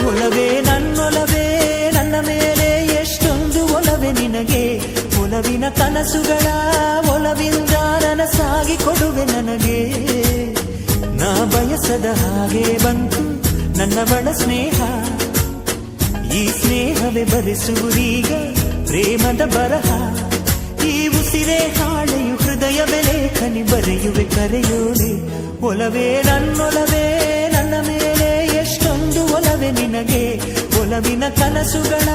ಒಲವೇ ನನ್ನೊಲವೇ ನನ್ನ ಮೇಲೆ ಎಷ್ಟೊಂದು ಒಲವೇ ನಿನಗೆ ಒಲವಿನ ಕನಸುಗಳ ಒಲವಿಂದ ನನಸಾಗಿ ಕೊಡುವೆ ನನಗೆ ನಾ ಬಯಸದ ಹಾಗೆ ಬಂತು ನನ್ನವಳ ಸ್ನೇಹ ಈ ಸ್ನೇಹವೇ ಬರೆಸುವುದೀಗ ಪ್ರೇಮದ ಬರಹ ಈ ಉಸಿರೇ ಹಾಳೆಯು ಹೃದಯವೇ ಲೇಖನಿ ಬರೆಯುವೆ ಕರೆಯೋಲೆ ಒಲವೇ ನನ್ನೊಲವೇ ನನ್ನ ಮೇಲೆ ಎಷ್ಟೊಂದು ಒಲವೇ ನಿನಗೆ ಒಲವಿನ ಕನಸುಗಳ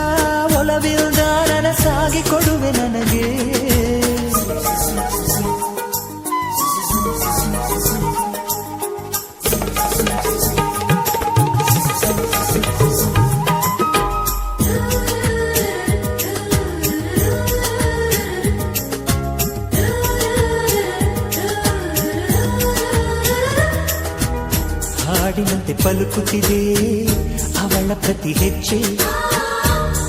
ಒಲವಿಲ್ದ ನನಸಾಗಿ ಕೊಡುವೆ ನನಗೆ ಹಾಡಿನಂತೆ ಪಲುಕುತ್ತಿದೆ ಅವಳ ಪ್ರತಿ ಹೆಜ್ಜೆ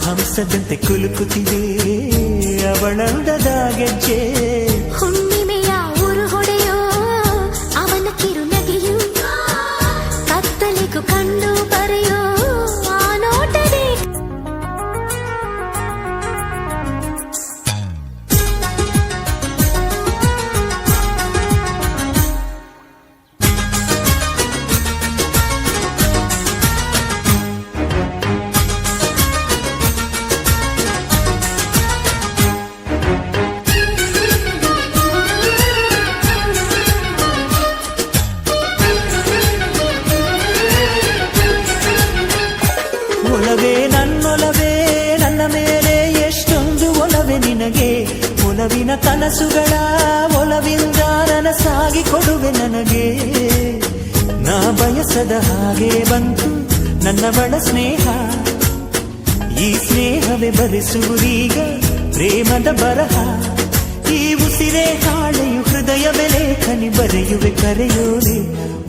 ಹಂಸದಂತೆ ಕುಲುಕುತ್ತಿದೆ ಅವಳಂದದ ಗೆಜ್ಜೆ ಹುಣ್ಣಿಮೆಯ ಊರು ಹೊಡೆಯೋ ಅವನ ಕಿರುನಗೆಯು ಕತ್ತಲಿಗೂ ಕಣ್ಣು ಬರೆಯೋ ಆ ನೋಟದೆ ಒಲವೇ ನನ್ನೊಲವೇ ನನ್ನ ಮೇಲೆ ಎಷ್ಟೊಂದು ಒಲವೇ ನಿನಗೆ ಒಲವಿನ ಕನಸುಗಳ ಒಲವಿಂದ ನನಸಾಗಿ ಕೊಡುವೆ ನನಗೆ ನಾ ಬಯಸದ ಹಾಗೆ ಬಂತು ನನ್ನವಳ ಸ್ನೇಹ ಈ ಸ್ನೇಹವೇ ಬರೆಸುವುದೀಗ ಪ್ರೇಮದ ಬರಹ ಈ ಉಸಿರೇ ಹಾಳೆಯು ಹೃದಯವೇ ಲೇಖನಿ ಬರೆಯುವೆ ಕರೆಯೋಲೆ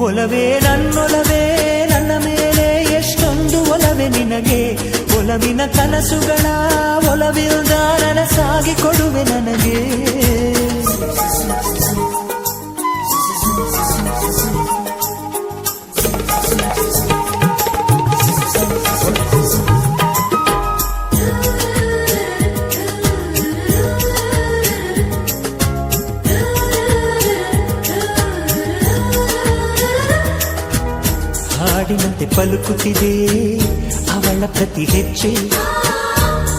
ಒಲವೇ ನನ್ನೊಲವೇ ನನ್ನ ಮೇಲೆ ಎಷ್ಟೊಂದು ಒಲವೇ ನಿನಗೆ ಒಲವಿನ ಕನಸುಗಳ ಒಲವಿಲ್ದ ನನಸಾಗಿ ಕೊಡುವೆ ನನಗೆ ಹಾಡಿನಂತೆ ಪಲುಕುತ್ತಿದೆ ಅವಳ ಪ್ರತಿ ಹೆಜ್ಜೆ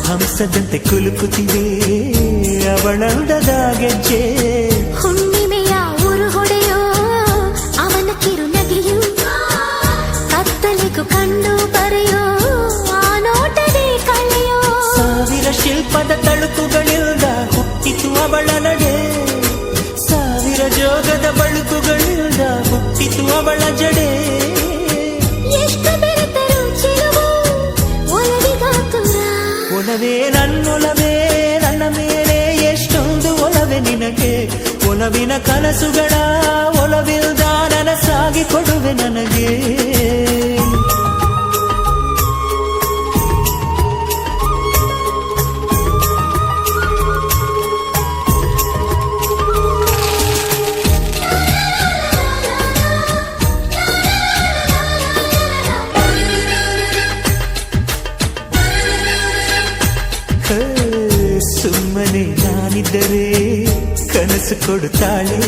ಹಂಸದಂತೆ ಕುಲುಕುತ್ತಿದೆ ಅವಳಂದದ ಗೆಜ್ಜೆ ಹುಣ್ಣಿಮೆಯ ಊರು ಹೊಡೆಯೋ ಅವನ ಕಿರುನಗೆಯು ಕತ್ತಲಿಗೂ ಕಣ್ಣು ಬರೆಯೋ ಆ ನೋಟದೆ ಕಳೆಯೋ ಸಾವಿರ ಶಿಲ್ಪದ ತಳುಕುಗಳಿಂದ ಹುಟ್ಟಿತು ಅವಳ ನಡೆ ಸಾವಿರ ಜೋಗದ ಬಳುಕುಗಳಿಂದ ಹುಟ್ಟಿತು ಅವಳ ಜಡೆ ಒಲವೇ ನನ್ನೊಲವೇ ನನ್ನ ಮೇಲೆ ಎಷ್ಟೊಂದು ಒಲವೇ ನಿನಗೆ ಒಲವಿನ ಕನಸುಗಳ ಒಲವಿಲ್ದ ನನಸಾಗಿ ಕೊಡುವೆ ನನಗೆ ಸುಮ್ಮನೆ ನಾನಿದ್ದರೆ ಕನಸು ಕೊಡುತ್ತಾಳೆ